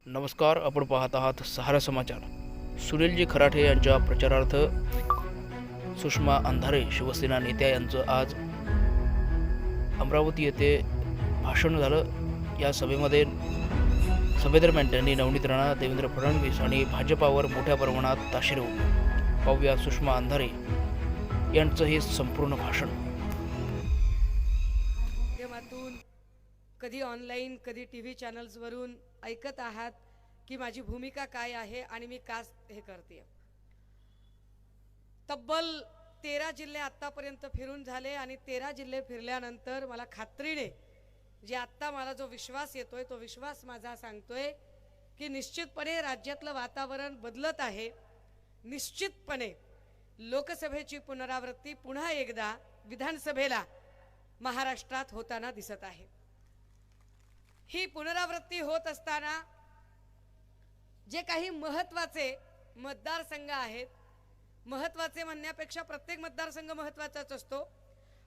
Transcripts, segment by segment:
नमस्कार. आपण पाहत आहात सहारा समाचार. सुनीलजी खराटे यांच्या प्रचारार्थ सुषमा अंधारे शिवसेना नेत्या यांचं आज अमरावती येथे भाषण झालं. या सभेदरम्यान त्यांनी नवनीत राणा, देवेंद्र फडणवीस आणि भाजपावर मोठ्या प्रमाणात ताशेरे ओढले. पाहूया सुषमा अंधारे यांचं हे संपूर्ण भाषण. माध्यमातून कधी ऑनलाईन कधी टीव्ही चॅनल्सवरून ऐकत आहात की माझी भूमिका काय आहे आणि मी का हे करते. तब्बल 13 जिल्हे आतापर्यंत फिरून झाले आणि 13 जिल्हे फिरल्यानंतर मला खात्रीने जे आत्ता मला जो विश्वास येतोय तो विश्वास माझा सांगतोय की निश्चितपणे राज्यातलं वातावरण बदलत आहे. निश्चितपणे लोकसभेची पुनरावृत्ती पुन्हा एकदा विधानसभेला महाराष्ट्रात होताना दिसत आहे. ही पुनरावृत्ती होत असताना जे काही महत्त्वाचे मतदारसंघ आहेत, महत्त्वाचे म्हणण्यापेक्षा प्रत्येक मतदारसंघ महत्त्वाचाच असतो,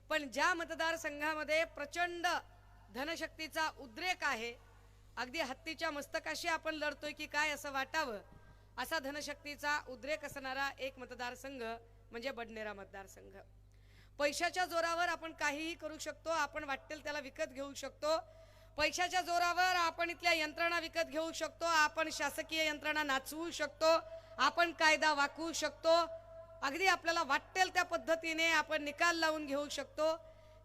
पण ज्या मतदारसंघामध्ये प्रचंड धनशक्तीचा उद्रेक आहे, अगदी हत्तीच्या मस्तकाशी आपण लढतोय की काय असं वाटावं असा धनशक्तीचा उद्रेक असणारा एक मतदारसंघ म्हणजे बडनेरा मतदारसंघ. पैशाच्या जोरावर आपण काहीही करू शकतो, आपण वाटेल त्याला विकत घेऊ शकतो. पैशाच्या जोरावर आपण इथल्या यंत्रणा विकत घेऊ शकतो, आपण शासकीय यंत्रणा नाचवू शकतो, आपण कायदा वाकवू शकतो, अगदी आपल्याला वाटेल त्या पद्धतीने आपण निकाल लावून घेऊ शकतो.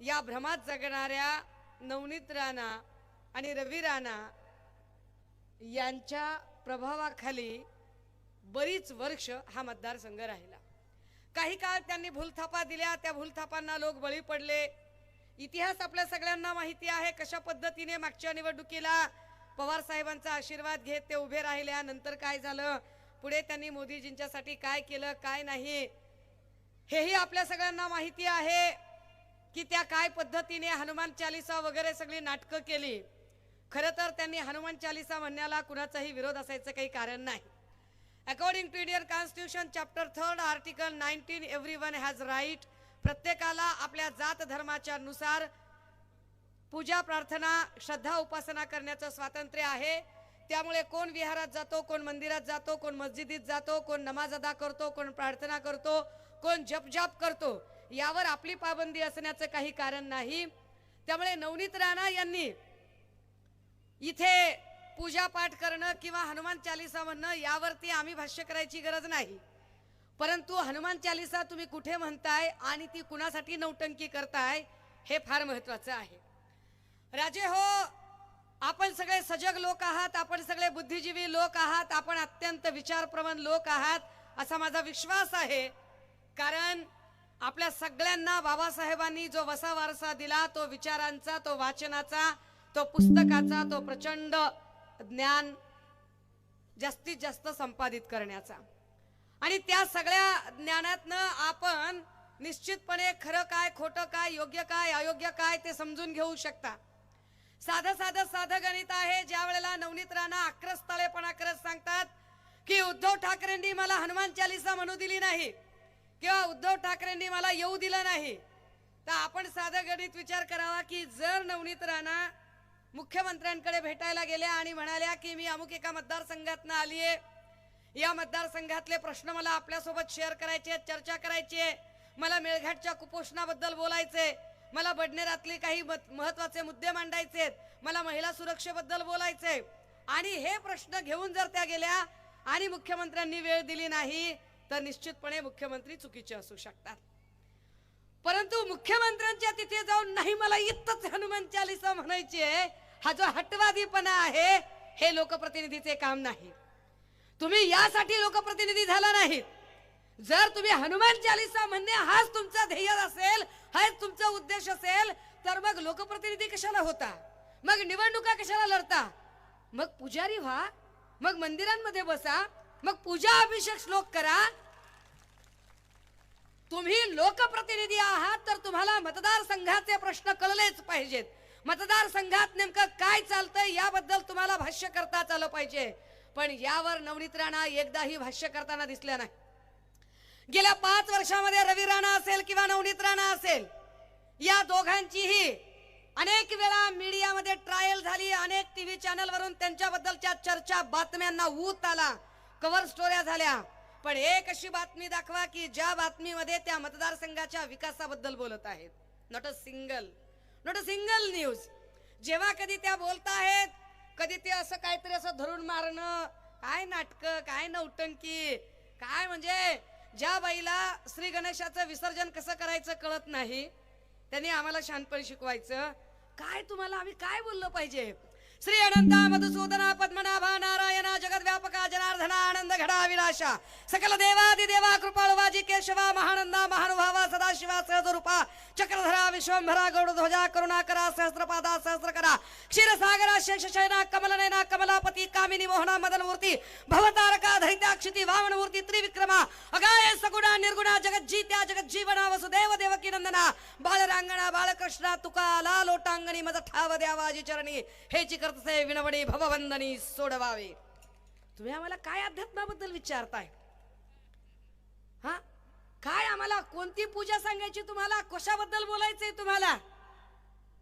या भ्रमात जगणाऱ्या नवनीत राणा आणि रवी राणा यांच्या प्रभावाखाली बरीच वर्ष हा मतदारसंघ राहिला. काही काळ त्यांनी भूलथापा दिल्या, त्या भूलथापांना लोक बळी पडले. इतिहास आपल्या सगळ्यांना माहिती आहे कशा पद्धतीने मागच्या निवडणुकीला पवार साहेबांचा आशीर्वाद घेत ते उभे राहिल्यानंतर काय झालं, पुढे त्यांनी मोदीजींच्यासाठी काय केलं काय नाही हेही आपल्या सगळ्यांना माहिती आहे की त्या काय पद्धतीने हनुमान चालीसा वगैरे सगळी नाटकं केली. खरं तर त्यांनी हनुमान चालीसा म्हणण्याला कुणाचाही विरोध असायचं काही कारण नाही. According to Indian constitution chapter 3 article 19 everyone has right. प्रत्येकाला आपल्या जात धर्माच्या नुसार पूजा प्रार्थना श्रद्धा उपासना करण्याचं स्वातंत्र्य आहे. त्यामुळे कोण विहारात जातो, कोण मंदिरात जातो, कोण मस्जिदीत जातो, कोण नमाज अदा करतो, कोण प्रार्थना करतो, कोण जपजाप करतो, यावर आपली पाबंदी असण्याचं काही कारण नाही. त्यामुळे नवनीत राणा यांनी इथे पूजा पाठ करणं किंवा हनुमान चालीसा म्हणणं यावरती आम्ही भाष्य करायची गरज नाही. परंतु हनुमान चालीसा तुम्ही कुठे म्हणताय आणि ती कुणासाठी नौटंकी करताय हे फार महत्त्वाचं आहे. राजे हो, आपण सगळे सजग लोक आहात, आपण सगळे बुद्धिजीवी लोक आहात, आपण अत्यंत विचारप्रवण लोक आहात असा माझा विश्वास आहे. कारण आपल्या सगळ्यांना बाबासाहेबांनी जो वसा वारसा दिला तो विचारांचा, तो वाचनाचा, तो पुस्तकाचा, तो प्रचंड ज्ञान जास्तीत जास्त संपादित करण्याचा, आणि त्या सगळ्या ज्ञानातनं आपण निश्चितपणे खरं काय खोटं काय योग्य काय अयोग्य काय ते समजून घेऊ शकता. साधं गणित आहे. ज्या वेळेला नवनीत राणा आक्रस्ताळेपणा करत सांगतात की उद्धव ठाकरेंनी मला हनुमान चालीसा म्हणू दिली नाही किंवा उद्धव ठाकरेंनी मला येऊ दिलं नाही, तर आपण साधं गणित विचार करावा की जर नवनीत राणा मुख्यमंत्र्यांकडे भेटायला गेल्या आणि म्हणाल्या की मी अमुक एका मतदारसंघातनं आली आहे, या मतदारसंघातले प्रश्न मला आपल्यासोबत शेअर करायचे, चर्चा करायची, मला मेळघाटच्या कुपोषणाबद्दल बोलायचे, मला बडनेरातले काही महत्त्वाचे मुद्दे मांडायचे, मला महिला सुरक्षेबद्दल बोलायचे, आणि हे प्रश्न घेऊन जर त्या गेल्या आणि मुख्यमंत्र्यांनी वेळ दिली नाही तर निश्चितपणे मुख्यमंत्री चुकीचे असू शकतात. परंतु मुख्यमंत्र्यांच्या तिथे जाऊन नाही मला इतच हनुमान चालीसा म्हणायची आहे, हा जो हटवादीपणा आहे हे लोकप्रतिनिधीचे काम नाही. तुम्ही यासाठी लोकप्रतिनिधी झाला नाहीत. जर तुम्ही हनुमान चालीसा म्हणणे हाच तुमचा ध्येय असेल, हाच तुमचा उद्देश असेल, तर मग लोकप्रतिनिधी कशाला होता, मग निवडणुका कशाला लढता, मग पुजारी व्हा, मग मंदिरांमध्ये बसा, मग पूजा अभिषेक श्लोक करा. तुम्ही लोकप्रतिनिधी आहात तर तुम्हाला मतदारसंघाचे प्रश्न कळलेच पाहिजेत. मतदारसंघात नेमकं काय चालतंय याबद्दल तुम्हाला भाष्य करताच आलं पाहिजे. पण यावर नवनीत राणा एकदाही भाष्य करताना दिसल्या नाही. गेल्या 5 वर्षामध्ये रवी राणा असेल किंवा नवनीत राणा असेल, या दोघांचीही अनेक वेळा मीडियामध्ये ट्रायल झाली, अनेक टीव्ही चॅनलवरून त्यांच्याबद्दलच्या चर्चा बातम्यांना ऊत आला, कव्हर स्टोऱ्या झाल्या. पण एक अशी बातमी दाखवा की ज्या बातमीमध्ये त्या मतदारसंघाच्या विकासाबद्दल बोलत आहेत. Not a single news. जेव्हा कधी त्या बोलत आहेत, कधी ते असं काहीतरी असं धरून मारणं, काय नाटकं, काय नौटंकी, काय म्हणजे ज्या बाईला श्री गणेशाचं विसर्जन कसं करायचं कळत नाही, त्यांनी आम्हाला शहाणपण शिकवायचं. काय तुम्हाला आम्ही काय बोललो पाहिजे? श्री अनंता मधुसूदना पद्मनाभा नारायणा जगद्व्यापका जनार्दना आनंद घडा विनाशा सकल देवादिदेवा कृपाळवाजी केशवा महानंदा महानुभावा सदाशिवा सहजरूपा चक्रधरा विश्वंभरा गौडध्वजा करुणाकरा सहस्रपादा सहस्रकरा क्षीरसागरा शेषशयना कमलनयना कमलापती कामिनी मोहना मदनमूर्ती भवतारका धैत्याक्षिती वामनमूर्ती त्रिविक्रमा अगाय सगुणा निर्गुणा जगज्जीत्या जगज्जीवना वसुदेव देवकी नंदना बालरांगणा बालकृष्णा तुका ला लोटांगणी मज ठाव द्यावाजी चरणी हेची करतसे विनवणी भववंदनी सोडवावे. तुम्ही आम्हाला काय अध्यात्माबद्दल विचारताय? हा, काय आम्हाला कोणती पूजा सांगायची, तुम्हाला कशाबद्दल बोलायचंय तुम्हाला?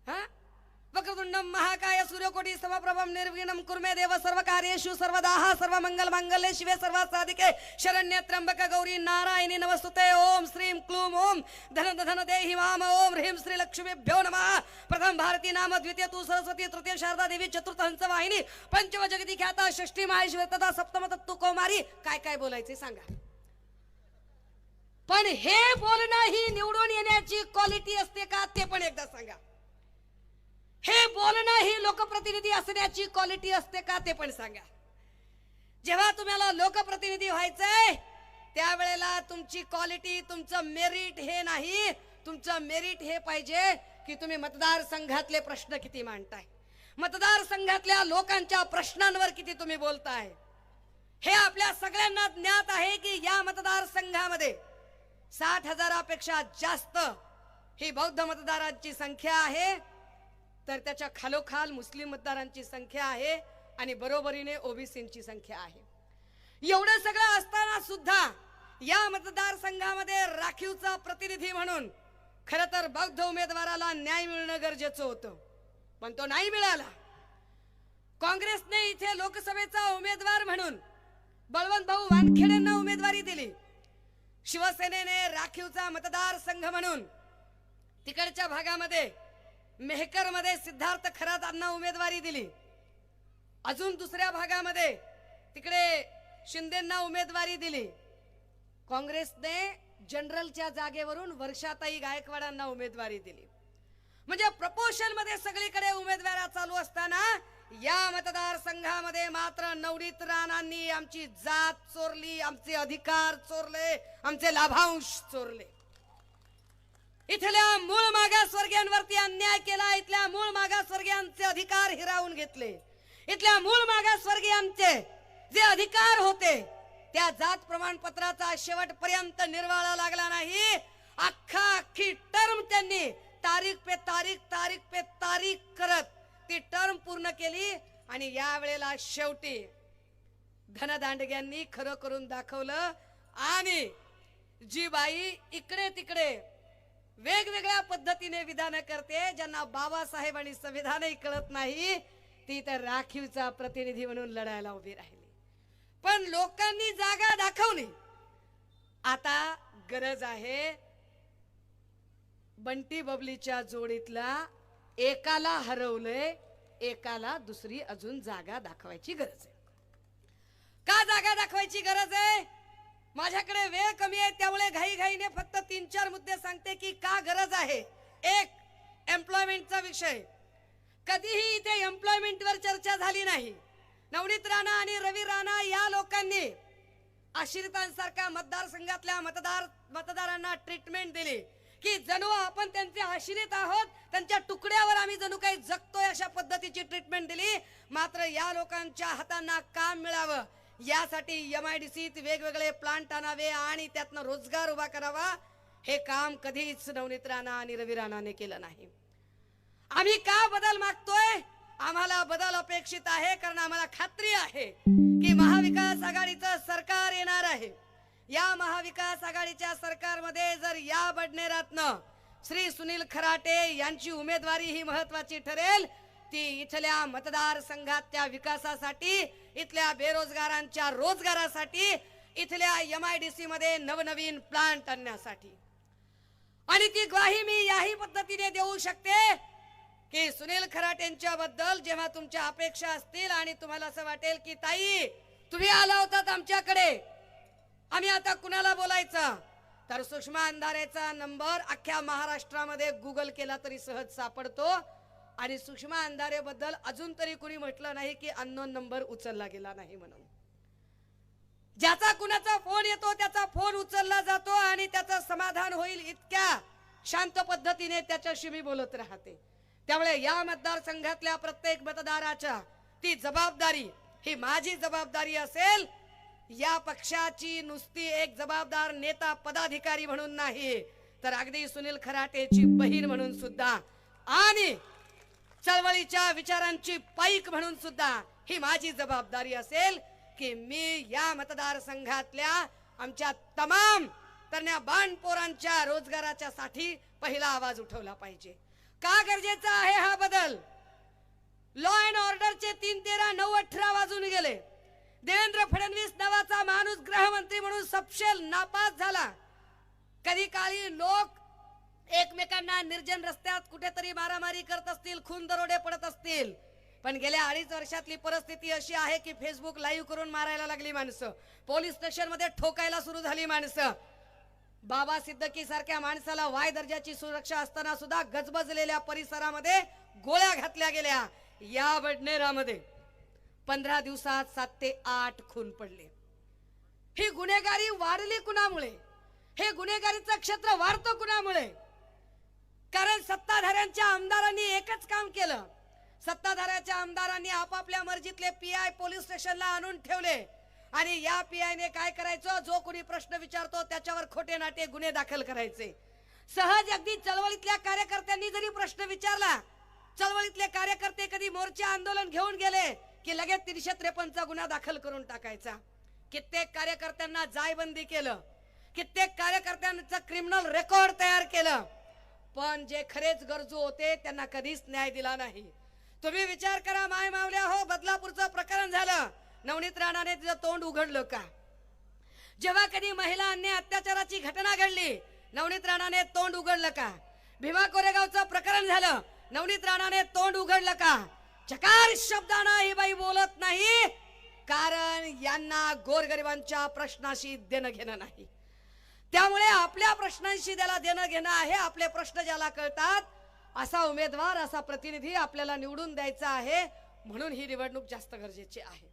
हा, वक्रतुंडम महाकाय सूर्यकोटी समप्रभम निर्विघ्नं कुर्मे देव सर्वकार्येषु सर्वदा सर्वमंगल मांगल्ये शिवे सर्वासाधिके शरण्ये त्र्यंबके गौरी नारायणी नमस्तुते. ओम श्रीं क्लूम ओम धन धन देहि माम ओम ह्रीं श्री लक्ष्मीभ्यो नमः. प्रथम भारती नाम, द्वितीय तू सरस्वती, तृतीय शारदा देवी, चतुर्थ हंस वाहिनी, पंचम जगती ख्याता, षष्ठी माहेश्वर तथा सप्तम तत्तू कौमारी. काय काय बोलायचे सांगा. पण हे बोलणं ही निवडून येण्याची क्वालिटी असते का ते पण एकदा सांगा. हे बोलणं ही लोकप्रतिनिधी असण्याची क्वालिटी असते का ते पण सांगा. जेव्हा तुम्हाला लोकप्रतिनिधी व्हायचंय त्यावेळेला तुमची क्वालिटी, तुमचं मेरिट हे नाही, तुमचं मेरिट हे पाहिजे की तुम्ही मतदारसंघातले प्रश्न किती मांडताय, मतदारसंघातल्या लोकांच्या प्रश्नांवर किती तुम्ही बोलताय. हे आपल्या सगळ्यांना ज्ञात आहे की या मतदारसंघामध्ये 60,000पेक्षा जास्त ही बौद्ध मतदारांची संख्या आहे, तर त्याच्या खालोखाल मुस्लिम मतदारांची संख्या आहे आणि बरोबरीने ओबीसींची संख्या आहे. एवढं सगळं असताना सुद्धा या मतदारसंघामध्ये राखीवचा प्रतिनिधी म्हणून खरं तर बौद्ध उमेदवाराला न्याय मिळणं गरजेचं होतं, पण तो नाही मिळाला. काँग्रेसने इथे लोकसभेचा उमेदवार म्हणून बळवंत भाऊ वानखेडेंना उमेदवारी दिली. शिवसेनेने राखीवचा मतदारसंघ म्हणून तिकडच्या भागामध्ये मेहकर मध्ये सिद्धार्थ खरातांना उमेदवारी दिली. अजून दुसऱ्या भागामध्ये तिकडे शिंदेंना उमेदवारी दिली. काँग्रेसने जनरलच्या जागेवरून वर्षाताई गायकवाडांना उमेदवारी दिली. म्हणजे प्रपोर्शन मध्ये सगळीकडे उमेदवारी चालू असताना या मतदारसंघामध्ये मात्र नवनीत राणांनी आमची जात चोरली, आमचे अधिकार चोरले, आमचे लाभांश चोरले. इथल्या मूळ मागासवर्गीयांवरती अन्याय केला. इथल्या मूळ मागासवर्गीयांचे अधिकार हिरावून घेतले. इथल्या मूळ मागासवर्गीयांचे जे अधिकार होते त्या जात प्रमाणपत्राचा शेवटपर्यंत निर्वाळा लागला नाही. अख्खी टर्म त्यांनी तारीख पे तारीख करत ती टर्म पूर्ण केली आणि या वेळेला शेवटी धनदांडग्यांनी खरं करून दाखवलं. आणि जी बाई इकडे तिकडे वेगवेगळ्या पद्धतीने विधान करते, ज्यांना बाबासाहेब आणि संविधानही कळत नाही, ती तर राखीवचा प्रतिनिधी म्हणून लढायला उभी राहिली. पण लोकांनी जागा दाखवली. आता गरज आहे बंटी बबलीच्या जोडीतला एकाला हरवलंय, एकाला दुसरी अजून जागा दाखवायची गरज आहे. का जागा दाखवायची गरज आहे? माझ्याकडे वेळ कमी आहे त्यामुळे घाईघाईने फक्त 3-4 मुद्दे सांगते की का गरज आहे. एक, एम्प्लॉयमेंटचा विषय. कधीही इथे एम्प्लॉयमेंटवर चर्चा झाली नाही. नवनीत राणा आणि रवी राणा या लोकांनी आश्रितांसारख्या मतदारसंघातल्या मतदारांना ट्रीटमेंट दिली की जणू आपण त्यांचे आश्रित आहोत, त्यांच्या तुकड्यावर आम्ही जणू काही जगतोय अशा पद्धतीची ट्रीटमेंट दिली. मात्र या लोकांच्या हातांना काम मिळावं यासाठी MIDCत वेगवेगळे प्लांट आणावे आणि त्यातनं रोजगार उभा करावा, हे काम कधीच नवनीत राणा आणि रवी राणाने केलं नाही. आम्ही का बदल मागतोय? आम्हाला बदल अपेक्षित आहे कारण आम्हाला खात्री आहे की महाविकास आघाडीचं सरकार येणार आहे. या महाविकास आघाडीच्या सरकारमध्ये जर या बडनेरातनं श्री सुनील खराटे यांची उमेदवारी ही महत्वाची ठरेल. ती इथल्या मतदारसंघाच्या विकासासाठी, इथल्या बेरोजगारांच्या रोजगारासाठी, इथल्या MIDC मध्ये नवनवीन प्लांट आणण्यासाठी. आणि ती ग्वाही मी याही पद्धतीने देऊ शकते की सुनील खराटेंच्या बद्दल जेव्हा तुमच्या अपेक्षा असतील आणि तुम्हाला असं वाटेल की ताई तुम्ही आला होतात आमच्याकडे, आम्ही आता कुणाला बोलायचं, तर सुषमा अंधारेचा नंबर अख्ख्या महाराष्ट्रामध्ये गुगल केला तरी सहज सापडतो. आणि सुषमा अंधारे बद्दल अजून तरी कुणी म्हटलं नाही की अननोन नंबर उचलला गेला नाही म्हणून. ज्याचा कुणाचा फोन येतो त्याचा फोन उचलला जातो आणि त्याचं समाधान होईल इतक्या शांत पद्धतीने त्याच्याशी मी बोलत राहते. त्यामुळे या मतदारसंघातल्या प्रत्येक मतदाराच्या ती जबाबदारी ही माझी जबाबदारी असेल. या पक्षाची नुसती एक जबाबदार नेता पदाधिकारी म्हणून नाही, तर अगदी सुनील खराटेची बहीण म्हणून सुद्धा आणि चळवळीच्या विचारांची पाईक म्हणून सुद्धा ही माझी जबाबदारी असेल की मी या मतदारसंघातल्या आमच्या तमाम तरण्या बाणपोरांच्या रोजगाराच्या साठी पहिला आवाज उठवला पाहिजे. का गरजेचा आहे हा बदल? लॉ अँड ऑर्डरचे 3, 13, 9, 18 वाजून गेले. देवेंद्र फडणवीस नावाचा माणूस गृहमंत्री म्हणून सपशेल नापास झाला. कधी काळी लोक एकमेकांना निर्जन रस्त्यात कुठेतरी मारामारी करत असतील, खून दरोडे पडत असतील, पण गेल्या 2.5 वर्षातली परिस्थिती अशी आहे की फेसबुक लाईव्ह करून मारायला लागली माणसं, पोलीस स्टेशन मध्ये ठोकायला सुरू झाली माणसं. बाबा सिद्दकी सारख्या माणसाला वाय दर्जाची सुरक्षा असताना सुद्धा गजबजलेल्या परिसरामध्ये गोळ्या घातल्या गेल्या. या बडनेरामध्ये 15 दिवसात 7 ते 8 खून पडले. ही गुन्हेगारी वाढली कुणामुळे? हे गुन्हेगारीचं क्षेत्र वाढतं कुणामुळे? कारण सत्ताधाऱ्यांच्या आमदारांनी एकच काम केलं. सत्ताधाऱ्याच्या आमदारांनी आपापल्या मर्जीतले PI पोलीस स्टेशनला आणून ठेवले आणि या PI ने काय करायचं, जो कोणी प्रश्न विचारतो त्याच्यावर खोटे नाटे गुन्हे दाखल करायचे. सहज अगदी चळवळीतल्या कार्यकर्त्यांनी जरी प्रश्न विचारला, चळवळीतले कार्यकर्ते कधी मोर्चा आंदोलन घेऊन गेले की लगेच 353 चा गुन्हा दाखल करून टाकायचा. कित्येक कार्यकर्त्यांना जायबंदी केलं, कित्येक कार्यकर्त्यांचं क्रिमिनल रेकॉर्ड तयार केलं, पण जे खरेच गरजू होते त्यांना कधीच न्याय दिला नाही. तुम्ही विचार करा माय मावल्या हो, बदलापूरचं प्रकरण झालं, नवनीत राणाने तिचं तोंड उघडलं का? जेव्हा कधी महिला अन्याय अत्याचाराची घटना घडली, नवनीत राणाने तोंड उघडलं का? भीमा कोरेगावचं प्रकरण झालं, नवनीत राणाने तोंड उघडलं का? चकार शब्दानं ही बाई बोलत नाही, कारण यांना गोरगरिबांच्या प्रश्नाशी देणं घेणं नाही. त्यामुळे आपल्या प्रश्नांशी त्याला देणं घेणं आहे. आपले प्रश्न ज्याला कळतात असा उमेदवार, असा प्रतिनिधी आपल्याला निवडून द्यायचा आहे. म्हणून ही निवडणूक जास्त गरजेची आहे.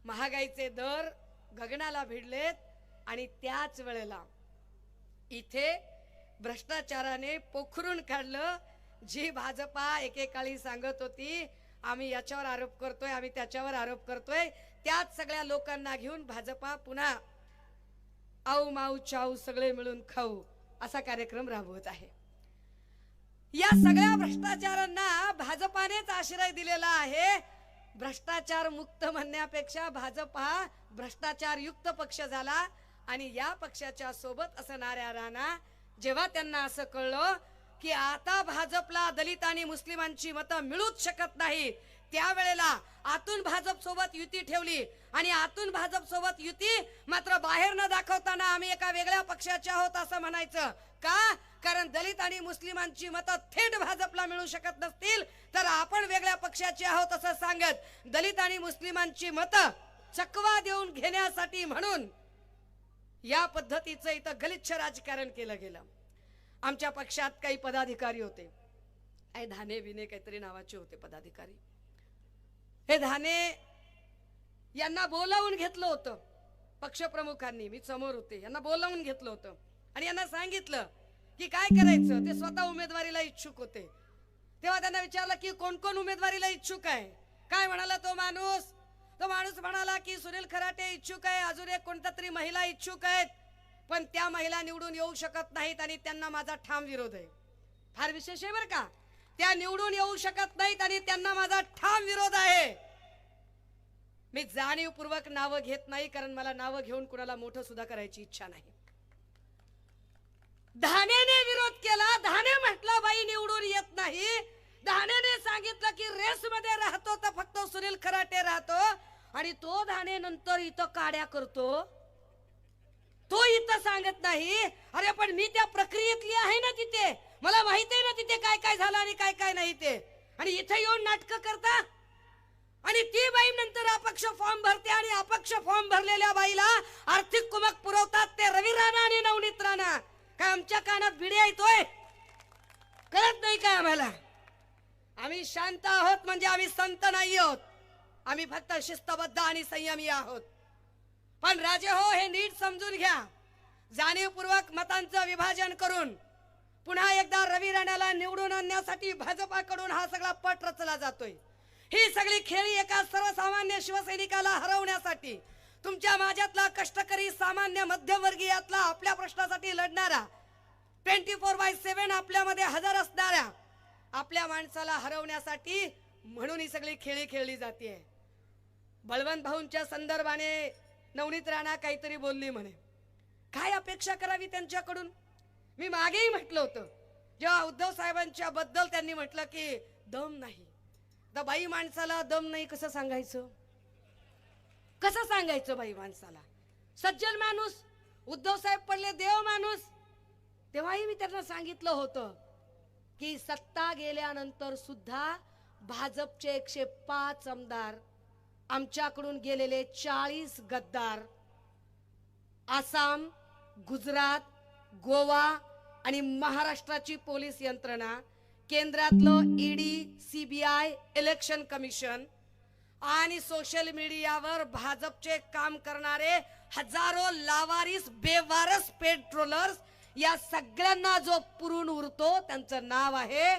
महागाईचे दर गगनाला भिडलेत आणि त्याच वेळेला इथे भ्रष्टाचाराने पोखरून काढलं. जी भाजपा एकेकाळी सांगत होती आम्ही याच्यावर आरोप करतोय, आम्ही त्याच्यावर आरोप करतोय, त्याच सगळ्या लोकांना घेऊन भाजपा पुन्हा आऊ माऊ चाऊ सगळे मिळून खाऊ असा कार्यक्रम राबवत आहे. या सगळ्या भ्रष्टाचारांना भाजपानेच आश्रय दिलेला आहे. भ्रष्टाचार मुक्त म्हणण्यापेक्षा भाजप हा भ्रष्टाचार युक्त पक्ष झाला. आणि या पक्षाच्या सोबत असणाऱ्या राणा जेव्हा त्यांना असं कळलं की आता भाजपला दलित आणि मुस्लिमांची मतं मिळूच शकत नाही, त्यावेळेला आतून भाजप सोबत युती ठेवली. आणि आतून भाजप सोबत युती मात्र बाहेर न दाखवताना आम्ही एका वेगळ्या पक्षाचे आहोत असं म्हणायचं. का? कारण दलित आणि मुस्लिमांची मतं थेट भाजपला मिळू शकत नसतील तर आपण वेगळ्या पक्षाचे आहोत असं सांगत दलित आणि मुस्लिमांची मतं चकवा देऊन घेण्यासाठी म्हणून या पद्धतीचं इथं गलिच्छ राजकारण केलं गेलं. आमच्या पक्षात काही पदाधिकारी होते, धाने बिने काहीतरी नावाचे होते पदाधिकारी. हे धाने यांना बोलावून घेतलं होतं पक्षप्रमुखांनी, मी समोर होते, यांना बोलावून घेतलं होतं आणि यांना सांगितलं की काय करायचं. ते स्वतः उमेदवारीला इच्छुक होते. तेव्हा त्यांना विचारलं की कोण कोण उमेदवारीला इच्छुक आहे. काय म्हणाला तो माणूस? तो माणूस म्हणाला की सुनील खराटे इच्छुक आहे, अजून एक कोणत्या तरी महिला इच्छुक आहेत, पण त्या महिला निवडून येऊ शकत नाहीत आणि त्यांना माझा ठाम विरोध आहे. फार विशेष आहे बरं का, त्या निवडून येऊ शकत नाहीत आणि त्यांना माझा ठाम विरोध आहे. मी जाणीवपूर्वक नावं घेत नाही, कारण मला नावं घेऊन कुणाला मोठं सुद्धा करायची इच्छा नाही. धाण्याने विरोध केला. धाणे म्हटलं बाई निवडून येत नाही. धाण्याने सांगितलं की रेस मध्ये राहतो तर फक्त सुनील खराटे राहतो. आणि तो धाणे नंतर इथं काड्या करतो. तो इथं सांगत नाही. अरे पण मी त्या प्रक्रियेतली आहे ना तिथे. मला माहित आहे ना तिथे काय काय झालं आणि काय काय नाही ते. आणि इथे येऊन नाटक करता. आणि ती बाई नंतर अपक्ष फॉर्म भरते आणि अपक्ष फॉर्म भरलेल्या बाईला आर्थिक कुमक पुरवतात ते रवी राणा आणि नवनीत राणा. काय आमच्या कानात भिडे येतोय? कळत नाही काय आम्हाला? आम्ही शांत आहोत म्हणजे आम्ही संत नाही आहोत. आम्ही फक्त शिस्तबद्ध आणि संयमी आहोत. पण राजे हो, हे नीट समजून घ्या. जाणीवपूर्वक मतांचं विभाजन करून पुन्हा एकदा रवी राणाला निवडून आणण्यासाठी भाजपाकडून हा सगळा पट रचला जातोय. ही सगळी खेळी एका सर्वसामान्य शिवसैनिकाला हरवण्यासाठी, तुमच्या माझ्यातला कष्टकरी सामान्य मध्यमवर्गीयातला आपल्या प्रश्नासाठी लढणारा 24/7 आपल्यामध्ये हजर असणाऱ्या आपल्या माणसाला हरवण्यासाठी म्हणून ही सगळी खेळी खेळली जाते. बळवंत भाऊंच्या संदर्भाने नवनीत राणा काहीतरी बोलली म्हणे. काय अपेक्षा करावी त्यांच्याकडून? मी मागेही म्हटलं होतं, जेव्हा उद्धव साहेबांच्या बद्दल त्यांनी म्हटलं की दम नाही. तर बाई माणसाला दम नाही कसं सांगायचं? कसं सांगायचं बाई माणसाला? सज्जन माणूस, उद्धव साहेब पडले देव माणूस. तेव्हाही मी त्यांना सांगितलं होतं की सत्ता गेल्यानंतर सुद्धा भाजपचे 105 आमदार, आमच्याकडून गेलेले 40 गद्दार, आसाम, गुजरात, गोवा आणि महाराष्ट्राची पोलीस यंत्रणा, केंद्रातलं ईडी, सीबीआय, इलेक्शन कमिशन आणि सोशल मीडियावर भाजपचे काम करणारे हजारो लावारिस बेवारस पेट्रोलर्स, या सगळ्यांना जो पुरून उरतो त्यांचं नाव आहे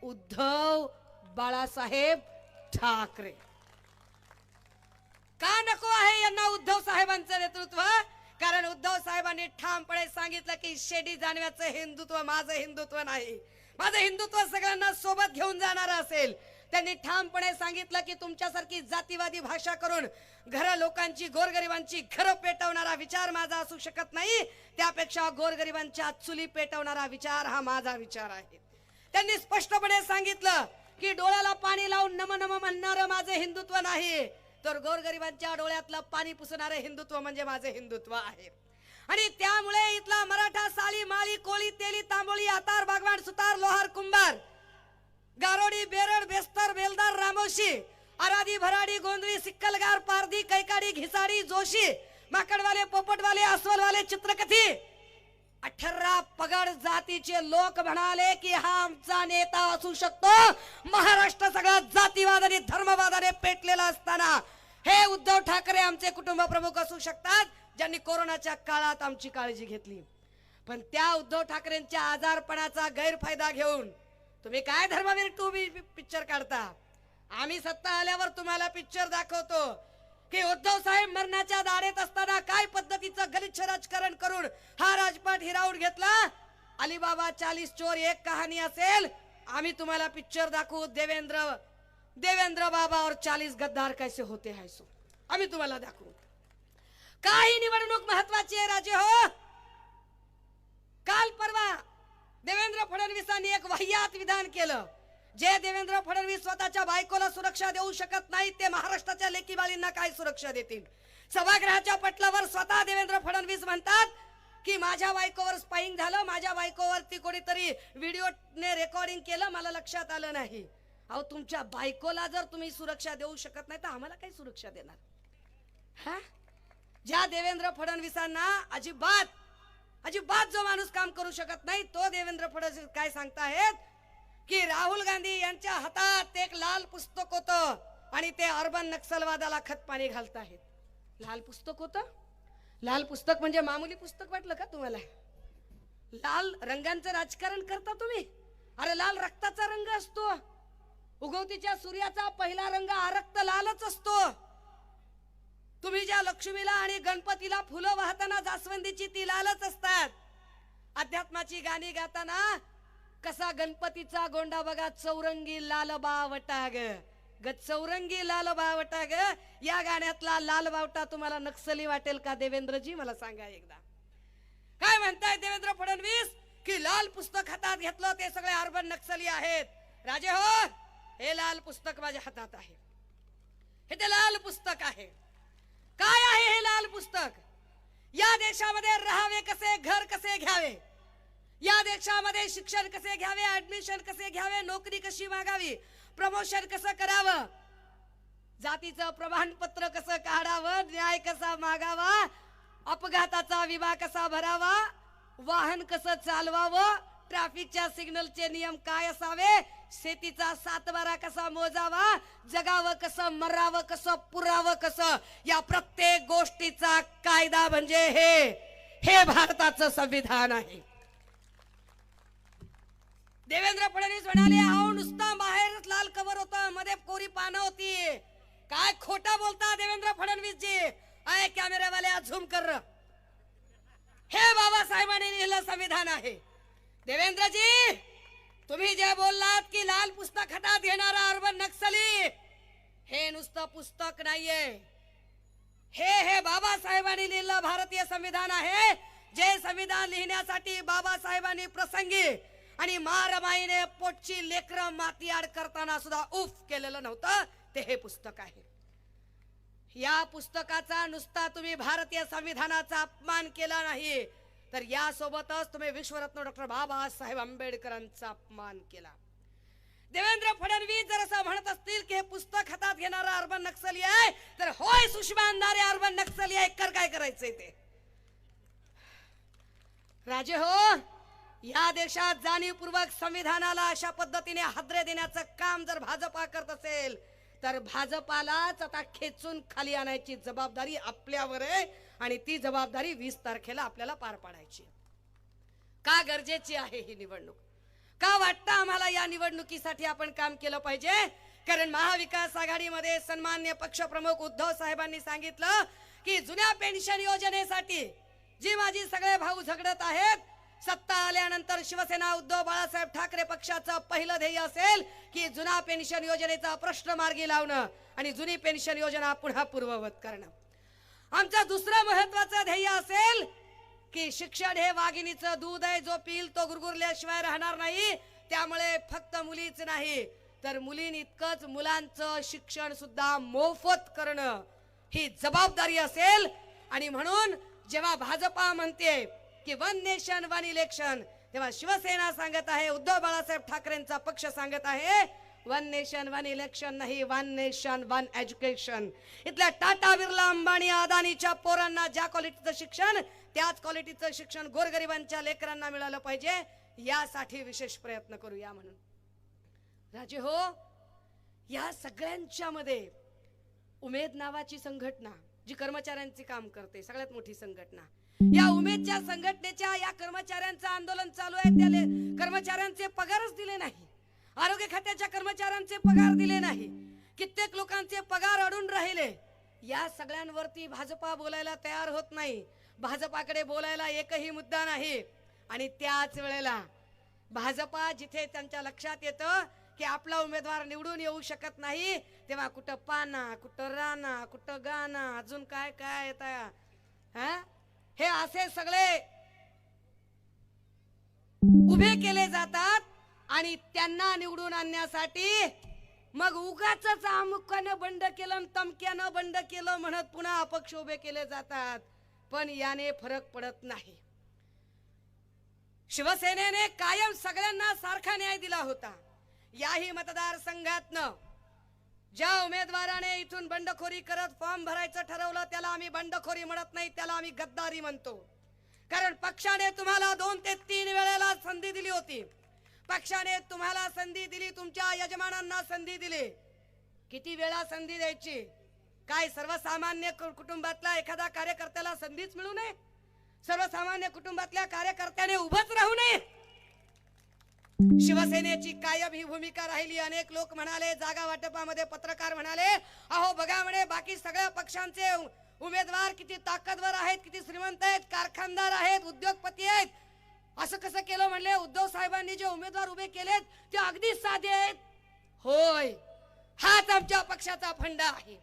उद्धव बाळासाहेब ठाकरे. का नको आहे यांना उद्धव साहेबांचं नेतृत्व? कारण उद्धव साहेबांनी ठामपणे सांगितलं की शेडी जानव्याचं हिंदुत्व माझं हिंदुत्व नाही. माझं हिंदुत्व सगळ्यांना सोबत घेऊन जाणार असेल. त्यांनी ठामपणे सांगितलं की तुमच्यासारखी जातीवादी भाषा करून घर लोकांची, गोरगरिबांची घरं पेटवणारा विचार माझा असू शकत नाही. त्यापेक्षा गोरगरिबांच्या चुली पेटवणारा विचार हा माझा विचार आहे. त्यांनी स्पष्टपणे सांगितलं की डोळ्याला पाणी लावून नम नम म्हणणारं माझं हिंदुत्व नाही, तर गोरगरिबांच्या डोळ्यातलं पाणी पुसणारे हिंदुत्व म्हणजे माझे हिंदुत्व आहे. आणि त्यामुळे इथला मराठा, साळी, माळी, कोळी, तेली, तांबोळी, आतार, बागवान, सुतार, लोहार, कुंभार, गारोडी, बेरड, बेस्तर, बेलदार, रामोशी, आरादी, भराडी, गोंधळी, सिक्कलगार, पारधी, कैकाडी, घिसाडी, जोशी, माकडवाले, पोपटवाले, अस्वलवाले, चित्रकथी, 18 पगड जातीचे लोक म्हणाले की हा आमचा नेता असू शकतो. महाराष्ट्र सगळा जातीवाद आणि धर्मवादाने पेटलेला असताना हे उद्धव ठाकरे आमचे कुटुंब प्रमुख असू शकतात, ज्यांनी कोरोनाच्या काळात आमची काळजी घेतली. पण त्या उद्धव ठाकरेंच्या आजारपणाचा गैरफायदा घेऊन तुम्ही काय धर्मवीर 2 पिक्चर काढता? आम्ही सत्ता आल्यावर तुम्हाला पिक्चर दाखवतो की उद्धव साहेब मरणाच्या दाढेत असताना काय पद्धतीचं गलिच्छ राजकारण करून हा राजपाट हिरावून घेतला. अलीबाबा 40 चोर एक कहाणी असेल, आम्ही तुम्हाला पिक्चर दाखवू देवेंद्र बाबा और 40 गद्दार कैसे होते हैं, सो आम्ही तुम्हाला दाखवू. काही निवडणूक महत्वाची आहे राजे हो. काल परवा देवेंद्र फडणवीसांनी एक वाह्यात विधान केलं. जे देवेंद्र फडणवीस स्वतःच्या बायकोला सुरक्षा देऊ शकत नाही, ते महाराष्ट्राच्या लेकी बाळींना काय सुरक्षा देतील? सभागृहाच्या पटलावर स्वतः देवेंद्र फडणवीस म्हणतात की माझ्या बायकोवर स्पाईंग झालं, माझ्या बायकोवरती कोणीतरी व्हिडिओने रेकॉर्डिंग केलं, मला लक्षात आलं नाही. अहो, तुमच्या बायकोला जर तुम्ही सुरक्षा देऊ शकत नाही तर आम्हाला काय सुरक्षा देणार? हा, ज्या देवेंद्र फडणवीसांना अजिबात जो माणूस काम करू शकत नाही, तो देवेंद्र फडणवीस काय सांगतायत की राहुल गांधी यांच्या हातात एक लाल पुस्तक होतं आणि ते अर्बन नक्षलवादाला खतपाणी घालतायत. लाल पुस्तक होतं? लाल पुस्तक म्हणजे मामूली पुस्तक वाटलं का तुम्हाला? लाल रंगांचं राजकारण करता तुम्ही? अरे लाल रक्ताचा रंग असतो. उगवतीच्या सूर्याचा पहिला रंग हा रक्त लालच असतो. तुम्ही ज्या लक्ष्मीला आणि गणपतीला फुलं वाहताना जास्वंदीची ती लालच असतात. अध्यात्माची गाणी गाताना कसा गणपतीचा गोंडा बघा, चौरंगी लाल बावटा ग, चौरंगी लाल बावटा ग. या गाण्यातला लाल बावटा तुम्हाला नक्सली वाटेल का देवेंद्रजी? मला सांगा एकदा. काय म्हणताय देवेंद्र फडणवीस की लाल पुस्तक हातात घेतलं ते सगळे अर्बन नक्सली आहेत. राजे हो, हे लाल पुस्तक माझ्या हातात आहे. हे ते लाल पुस्तक आहे. काय आहे हे लाल पुस्तक? या देशामध्ये राहावे कसे, घर कसे घ्यावे, या देशामध्ये शिक्षण कसे घ्यावे, ऍडमिशन कसे घ्यावे, नोकरी कशी मागावी, प्रमोशन कसं करावं, जातीचं प्रमाणपत्र कसं काढावं, न्याय कसा मागावा, अपघाताचा विमा कसा भरावा, वाहन कसं चालवावं, ट्रॅफिकच्या सिग्नलचे नियम काय असावे, शेतीचा सातबारा कसा मोजावा, जगावं कसं, मरावं कसं, पुरावं कसं, या प्रत्येक गोष्टीचा कायदा म्हणजे हे भारताचं संविधान आहे. देवेंद्र फडणवीस म्हणाले अहो नुसता बाहेरच लाल कव्हर होतं, मध्ये कोरी पानं होती. काय खोटा बोलता देवेंद्र फडणवीस जी. आय कॅमेरावाले झूम कर. हे बाबासाहेबांनी लिहिलं संविधान आहे. देवेंद्रजी, तुम्ही जे बोललात की लाल पुस्तक हातात घेणारा अर्बन नक्सली, हे नुसतं पुस्तक नाहीये, हे बाबासाहेबांनी लिहिलं भारतीय संविधान आहे. जे संविधान लिहिण्यासाठी बाबासाहेबांनी प्रसंगी आणि मारमाईने पोटची लेकरं माती आड करताना सुद्धा उफ केलेलं नव्हतं, ते हे पुस्तक आहे. या पुस्तकाचा नुसता तुम्ही भारतीय संविधानाचा अपमान केला नाही, तर यासोबतच तुम्ही विश्वरत्न डॉक्टर बाबासाहेब आंबेडकरांचा अपमान केला. देवेंद्र फडणवीस जर असं म्हणत असतील की हे पुस्तक हातात घेणारा अर्बन नक्सली आहे, तर होय सुषमा अंधारे अर्बन नक्सली आहे. काय करायचंय ते? राजे हो, या देशात जाणीवपूर्वक संविधानाला अशा पद्धतीने हादरे देण्याचं काम जर भाजपा करत असेल, तर भाजपालाच आता खेचून खाली आणायची जबाबदारी आपल्यावर आहे आणि ती जबाबदारी 20 तारखेला आपल्याला पार पाडायची. का गरजेची आहे ही निवडणूक? का वाटतं आम्हाला या निवडणुकीसाठी आपण काम केलं पाहिजे? कारण महाविकास आघाडीमध्ये सन्मान्य पक्षप्रमुख उद्धव साहेबांनी सांगितलं की जुन्या पेन्शन योजनेसाठी जी माझी सगळे भाऊ झगडत आहेत, सत्ता आल्यानंतर शिवसेना उद्धव बाळासाहेब ठाकरे पक्षाचं पहिलं ध्येय असेल की जुना पेन्शन योजनेचा प्रश्न मार्गी लावणं आणि जुनी पेन्शन योजना पुन्हा पूर्ववत करणं. आमचं दुसरं महत्वाचं ध्येय असेल की शिक्षण हे वाघिणीचं दूध आहे, जो पिल तो गुरगुरल्याशिवाय राहणार नाही. त्यामुळे फक्त मुलीच नाही तर मुलींइतकंच मुलांचं शिक्षण सुद्धा मोफत करणं ही जबाबदारी असेल. आणि म्हणून जेव्हा भाजपा म्हणते की 1 नेशन 1 इलेक्शन, तेव्हा शिवसेना सांगत आहे, उद्धव बाळासाहेब ठाकरेंचा पक्ष सांगत आहे 1 नेशन 1 इलेक्शन नाही, 1 नेशन 1 एज्युकेशन. इथल्या टाटा बिर्ला अंबानी अदानीच्या पोरांना ज्या क्वालिटीचं शिक्षण, त्याच क्वालिटीचं शिक्षण गोरगरिबांच्या लेकरांना मिळालं पाहिजे, यासाठी विशेष प्रयत्न करूया. म्हणून राजे हो, या सगळ्यांच्या मध्ये उमेद नावाची संघटना जी कर्मचाऱ्यांचे काम करते, सगळ्यात मोठी संघटना, या उमेदच्या संघटनेच्या या कर्मचाऱ्यांचं आंदोलन चालू आहे. त्या कर्मचाऱ्यांचे पगारच दिले नाही, आरोग्य खात्याच्या कर्मचाऱ्यांचे पगार दिले नाही, कित्येक लोकांचे पगार अडून राहिले. या सगळ्यांवरती भाजपा बोलायला तयार होत नाही. भाजपाकडे बोलायला एकही मुद्दा नाही. आणि त्याच वेळेला भाजपा जिथे त्यांच्या लक्षात येतं की आपला उमेदवार निवडून येऊ शकत नाही, तेव्हा कुठं पाना, कुठं राणा, कुठं गाना, अजून काय काय येत, हे असे सगळे उभे केले जातात. आणि त्यांना निवडून आणण्यासाठी मग उगाचच अमुकानं बंड केलं, तमक्यानं बंड केलं म्हणत पुन्हा अपक्ष उभे केले जातात. पण याने फरक पडत नाही. शिवसेनेने कायम सगळ्यांना सारखा न्याय दिला होता. याही मतदारसंघातनं ज्या उमेदवाराने इथून बंडखोरी करत फॉर्म भरायचं ठरवलं, त्याला आम्ही बंडखोरी म्हणत नाही, त्याला आम्ही गद्दारी म्हणतो. कारण पक्षाने तुम्हाला 2 ते 3 वेळेला संधी दिली होती. पक्षाने तुम्हाला संधी दिली, तुमच्या यजमानांना संधी दिली. किती वेळा संधी द्यायची? काय सर्वसामान्य कुटुंबातल्या एखाद्या कार्यकर्त्याला संधीच मिळू नये? सर्वसामान्य कुटुंबातल्या कार्यकर्त्याने उभंच राहू नये? शिवसेनेची कायम ही भूमिका राहिली. अनेक लोक म्हणाले, जागा वाटपामध्ये पत्रकार म्हणाले, अहो बघा म्हणे बाकी सगळ्या पक्षांचे उमेदवार किती ताकदवर आहेत, किती श्रीमंत आहेत, कारखानदार आहेत, उद्योगपती आहेत. असं कसं केलं म्हणले? उद्धव साहेबांनी जे उमेदवार उभे केलेत ते अगदी साधे आहेत. होय, हाच आमच्या पक्षाचा फंडा आहे.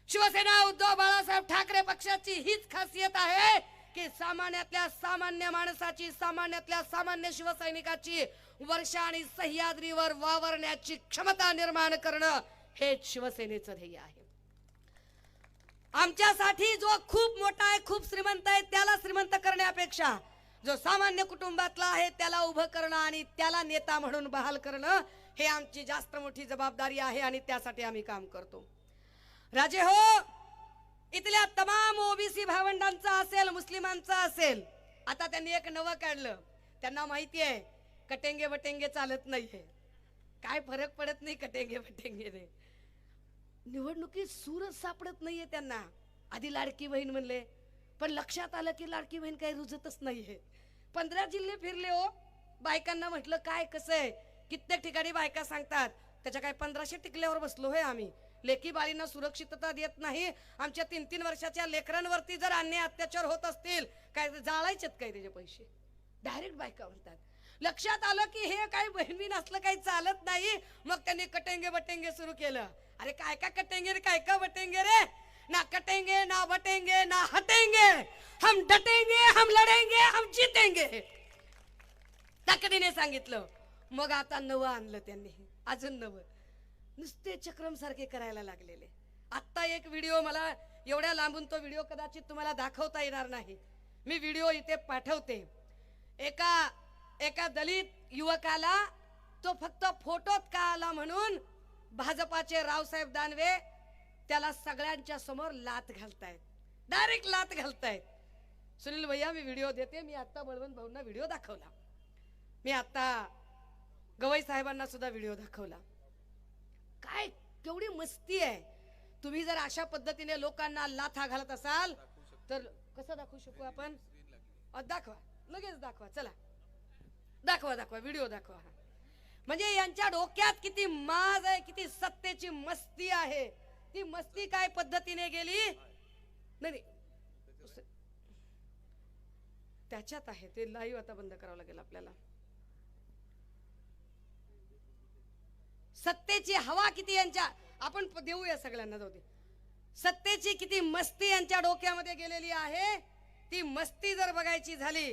शिवसेना उद्धव बाळासाहेब ठाकरे पक्षाची हीच खासियत आहे की सामान्यातल्या सामान्य माणसाची, सामान्यातल्या सामान्य शिवसैनिकाची वर्षा आणि सह्याद्रीवर वावरण्याची क्षमता निर्माण करणं हेच शिवसेनेचं ध्येय आहे. आमच्यासाठी जो खूप मोठा आहे, खूप श्रीमंत आहे, त्याला श्रीमंत करण्यापेक्षा जो सामान्य कुटुंबातला आहे त्याला उभं करणं आणि त्याला नेता म्हणून बहाल करणं हे आमची जास्त मोठी जबाबदारी आहे आणि त्यासाठी आम्ही काम करतो. राजे हो, इथल्या तमाम ओबीसी भावंडांचा असेल, मुस्लिमांचा असेल, आता त्यांनी एक नवं काढलं. त्यांना माहिती आहे कटेंगे बटेंगे चालत नाहीये, काय फरक पडत नाही कटेंगे बटेंगेने. निवडणुकीत सूरच सापडत नाहीये त्यांना. आधी लाडकी बहीण म्हणले, पण लक्षात आलं की लाडकी बहीण काही रुजतच नाहीये. 15 जिल्हे फिरले हो, बायकांना म्हटलं काय कसं आहे, कित्येक ठिकाणी बायका सांगतात त्याच्या काय 1500 टिकल्यावर बसलो होय आम्ही. लेकी बाळींना सुरक्षितता देत नाही. आमच्या 3-3 वर्षाच्या लेकरांवरती जर अन्याय अत्याचार होत असतील, काय जाळायचेत काय त्याचे पैसे? डायरेक्ट बायका म्हणतात. लक्षात आलं की हे काही बहिणी असलं काही चालत नाही. मग त्यांनी कटेंगे बटेंगे सुरू केलं. अरे काय काय कटेंगे रे, काय काय बटेंगे रे? ना कटेंगे ना बटेंगे ना हटेंगे, हम डटेंगे, हम लढेंगे, हम जीतेंगे, ताकदीने सांगितलं. मग आता नवं आणलं त्यांनी, अजून नवं. नुसते चक्रम सारखे करायला लागलेले. आत्ता एक व्हिडिओ, मला एवढ्या लांबून तो व्हिडिओ कदाचित तुम्हाला दाखवता येणार नाही, मी व्हिडिओ इथे पाठवते. एका दलित युवकाला तो फक्त फोटोत का आला म्हणून भाजपाचे रावसाहेब दानवे त्याला सगळ्यांच्या समोर लात घालतायत, डायरेक्ट लात घालतायत. सुनील भैया मी व्हिडिओ देते. मी आता बळवंत भाऊंना व्हिडिओ दाखवला, मी आता गवई साहेबांना सुद्धा व्हिडिओ दाखवला. काय केवढी मस्ती आहे. तुम्ही जर अशा पद्धतीने लोकांना लाथा घालत असाल तर कसं दाखवू शकू आपण? दाखवा, लगेच दाखवा, चला दाखवा, दाखवा व्हिडिओ दाखवा. म्हणजे यांच्या डोक्यात किती माज आहे, किती सत्तेची मस्ती आहे. ती मस्ती काय पद्धतीने गेली नाही, त्याच्यात आहे. ते लाईव्ह आता बंद करावं लागेल आपल्याला. सत्तेची हवा किती यांच्या, आपण देऊया सगळ्यांना, जाऊ दे. सत्तेची किती मस्ती यांच्या डोक्यामध्ये गेलेली आहे. ती मस्ती जर बघायची झाली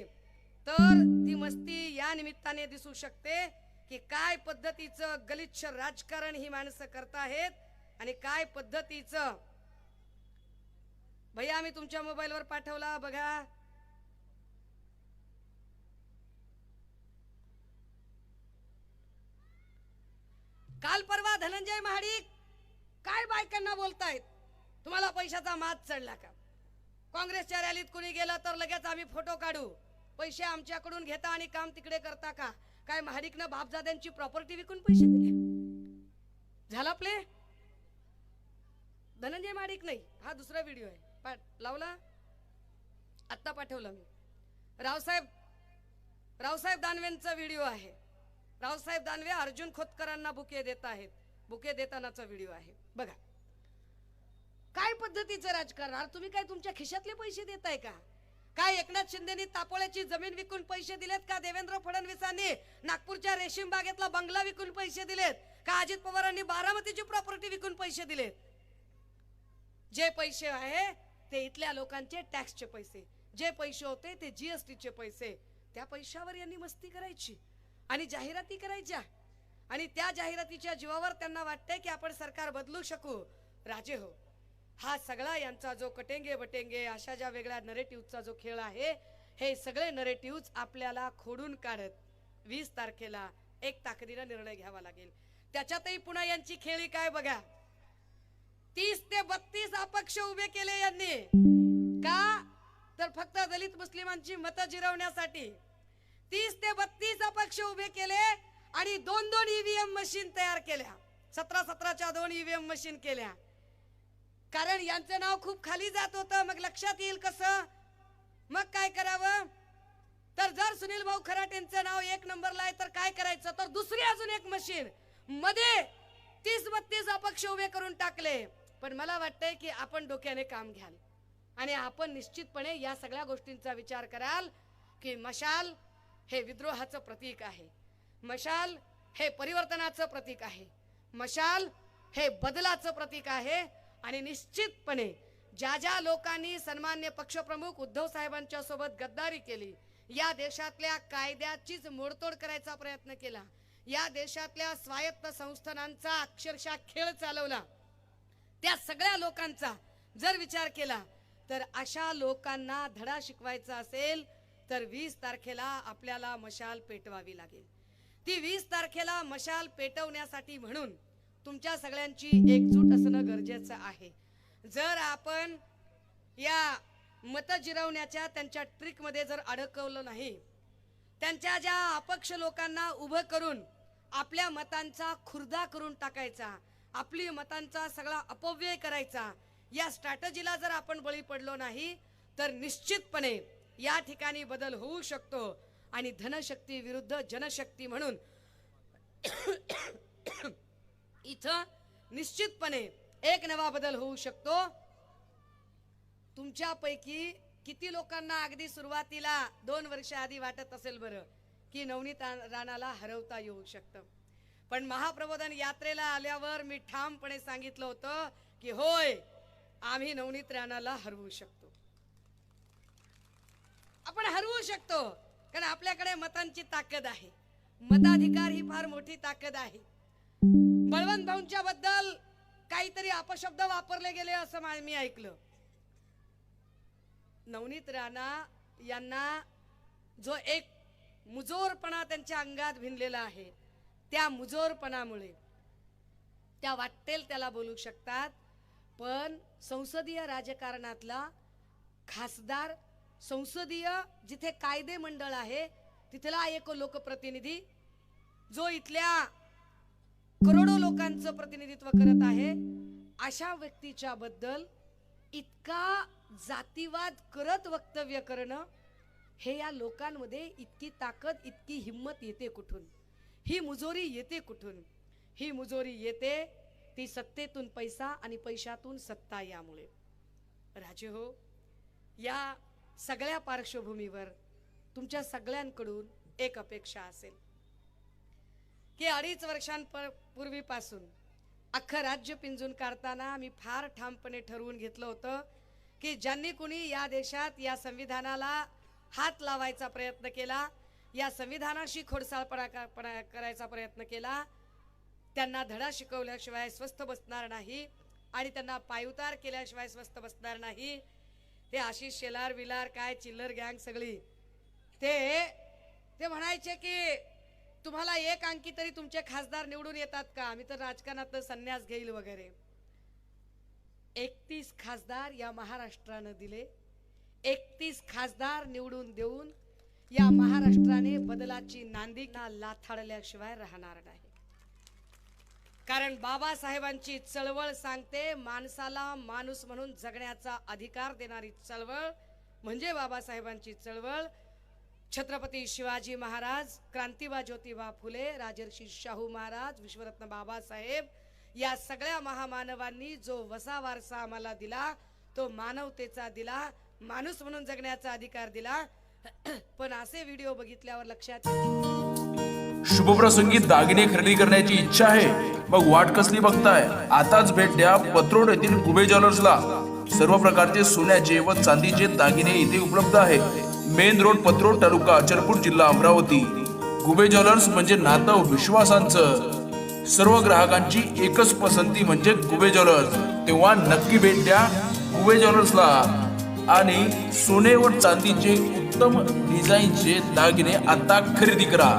तर ती मस्ती या निमित्ताने दिसू शकते की काय पद्धतीचं गलिच्छ राजकारण ही माणसं करताहेत आणि काय पद्धतीचं. भैया मी तुमच्या मोबाईलवर पाठवला, बघा. काल परवा धनंजय महाडिक काय बायकांना बोलतायत, तुम्हाला पैशाचा माज चढला का? काँग्रेसच्या रॅलीत कोणी गेलं तर लगेच आम्ही फोटो काढू, पैसे आमच्याकडून घेता आणि काम तिकडे करता का? काय महाडिकनं बापजाद्यांची प्रॉपर्टी विकून पैसे दिले? झाला प्ले. धनंजय महाडिक नाही, हा दुसरा व्हिडिओ आहे, लावला आत्ता पाठवला मी. रावसाहेब दानवेंचा व्हिडिओ आहे. रावसाहेब दानवे अर्जुन खोतकरांना बुके देत आहेत, बुके देतानाचा व्हिडिओ आहे, बघा. काय पद्धतीचं राजकारण. तुम्ही काय तुमच्या खिशातले पैसे देताय का? काय एकनाथ शिंदेनी तापोळ्याची जमीन विकून पैसे दिलेत का? देवेंद्र फडणवीसांनी नागपूरच्या रेशीम बागेतला बंगला विकून पैसे दिलेत का? अजित पवारांनी बारामतीची प्रॉपर्टी विकून पैसे दिलेत? जे पैसे आहे ते इथल्या लोकांचे टॅक्सचे पैसे, जे पैसे होते ते जीएसटीचे पैसे. त्या पैशावर यांनी मस्ती करायची आणि जाहिराती करायच्या आणि त्या जाहिरातीच्या जीवावर त्यांना वाटतंय की आपण सरकार बदलू शकू. राजे हो, हा सगळा यांचा जो कटेंगे बटेंगे अशा ज्या वेगळ्या नरेटिव्हचा जो खेळ आहे, हे सगळे नरेटिव्ह आपल्याला खोडून काढत 20 तारखेला एक ताकदीने निर्णय घ्यावा लागेल. त्याच्यातही पुन्हा यांची खेळी काय बघा. 30 ते 32 अपक्ष उभे केले यांनी, का तर फक्त दलित मुस्लिमांची मतं जिरवण्यासाठी. 30 ते 32 अपक्ष उभे केले आणि 2-2 ईव्हीएम मशीन तयार केल्या, 17-17च्या 2 ईव्हीएम मशीन केल्या. कारण यांचं नाव खूप खाली जात होतं. मग लक्षात येईल कसं? मग काय करावं? तर जर सुनील भाऊ खराटेंचं नाव 1 नंबरला आहे तर काय करायचं? तर दुसरी अजून एक मशीन मध्ये 30-32 अपक्ष उभे करून टाकले. पण मला वाटतंय की आपण डोक्याने काम घ्याल आणि आपण निश्चितपणे या सगळ्या गोष्टींचा विचार कराल की मशाल हे विद्रोहाचं प्रतीक आहे, मशाल हे परिवर्तनाचं प्रतीक आहे, मशाल हे बदलाचं प्रतीक आहे आणि निश्चितपणे ज्या ज्या लोकांनी सन्मान्य पक्षप्रमुख उद्धव साहेबांच्या सोबत गद्दारी केली, या देशातल्या कायद्याचीच मोडतोड करायचा प्रयत्न केला, या देशातल्या स्वायत्त संस्थानांचा अक्षरशः खेळ चालवला, त्या सगळ्या लोकांचा जर विचार केला तर अशा लोकांना धडा शिकवायचा असेल तर 20 तारखेला आपल्याला मशाल पेटवावी लागेल. ती 20 तारखेला मशाल पेटवण्यासाठी म्हणून तुमच्या सगळ्यांची एकजूट असणं गरजेचं आहे. जर आपण या मत जिरवण्याच्या त्यांच्या ट्रिक मध्ये जर अडकवलं नाही, त्यांच्या ज्या अपक्ष लोकांना उभं करून आपल्या मतांचा खुर्दा करून टाकायचा, आपली मतांचा सगळा अपव्यय करायचा, या स्ट्रॅटेजीला जर आपण बळी पडलो नाही तर निश्चितपणे या ठिकाणी बदल होऊ शकतो आणि धनशक्ती विरुद्ध जनशक्ती म्हणून इथं निश्चितपणे एक नवा बदल होऊ शकतो. तुमच्यापैकी किती लोकांना अगदी सुरुवातीला 2 वर्ष आधी वाटत असेल बरं की नवनीत राणाला हरवता येऊ शकतं, पण महाप्रबोधन यात्रेला आल्यावर मी ठामपणे सांगितलं होतं की होय, आम्ही नवनीत राणाला हरवू शकतो, आपण हरवू शकतो, कारण आपल्याकडे मतांची ताकद आहे, मताधिकार ही फार मोठी ताकद आहे. बळवंत भाऊंच्या बद्दल काहीतरी अपशब्द वापरले गेले असं मी ऐकलं. नवनीत राणा यांना जो एक मुजोरपणा त्यांच्या अंगात भिनलेला आहे, त्या मुजोरपणामुळे त्या वाटेल त्याला बोलू शकतात, पण संसदीय राजकारणातला खासदार, संसदीय जिथे कायदे मंडळ आहे तिथला एक लोकप्रतिनिधी जो इथल्या करोडो लोकांचं प्रतिनिधित्व करत आहे, अशा व्यक्तीच्या बद्दल इतका जातीवाद करत वक्तव्य करणं, हे या लोकांमध्ये इतकी ताकद, इतकी हिम्मत येते कुठून? ही मुजोरी येते कुठून? ही मुजोरी येते ती सत्तेतून पैसा आणि पैशातून सत्ता यामुळे. राजे हो, या सगळ्या पार्श्वभूमीवर तुमच्या सगळ्यांकडून एक अपेक्षा असेल की 2.5 वर्षांपूर्वीपासून अख्खं राज्य पिंजून काढताना मी फार ठामपणे ठरवून घेतलं होतं की ज्यांनी कुणी या देशात या संविधानाला हात लावायचा प्रयत्न केला, या संविधानाशी खोडसाळपणा करायचा प्रयत्न केला, त्यांना धडा शिकवल्याशिवाय स्वस्थ बसणार नाही आणि त्यांना पायउतार केल्याशिवाय स्वस्थ बसणार नाही. ते आशिष शेलार विलार काय चिल्लर गँग सगळी ते म्हणायचे की तुम्हाला 1 अंकी तरी तुमचे खासदार निवडून येतात का, आम्ही तर राजकारणात संन्यास घेईल वगैरे. 31 खासदार या महाराष्ट्रानं दिले. 31 खासदार निवडून देऊन या महाराष्ट्राने बदलाची नांदी लाथाडल्याशिवाय राहणार नाही. कारण बाबासाहेबांची चळवळ सांगते, माणसाला माणूस म्हणून जगण्याचा अधिकार देणारी चळवळ म्हणजे बाबासाहेबांची चळवळ. छत्रपती शिवाजी महाराज, क्रांतिबा ज्योतिबा फुले, राजर्षी शाहू महाराज, विश्वरत्न बाबासाहेब या सगळ्या महामानवांनी जो वसा वारसा आम्हाला दिला, तो मानवतेचा दिला, माणूस म्हणून जगण्याचा अधिकार दिला. पण असे व्हिडिओ बघितल्यावर लक्षात शुभप्रसंगी दागिने खरेदी करण्याची इच्छा आहे, मग वाट कसली बघताय? आताच भेट द्या पत्रोड येथील गुबे ज्वेलर्सला. सर्व प्रकारचे सोन्याचे व चांदीचे दागिने इथे उपलब्ध आहे. मेन रोड, पत्रोड, तालुका अचलपूर, जिल्हा अमरावती. गुबे ज्वेलर्स म्हणजे नातं विश्वासांचं. सर्व ग्राहकांची एकच पसंती म्हणजे गुबे ज्वेलर्स. तेव्हा नक्की भेट द्या गुबे ज्वेलर्सला आणि सोने व चांदीचे उत्तम डिझाईनचे दागिने आता खरेदी करा.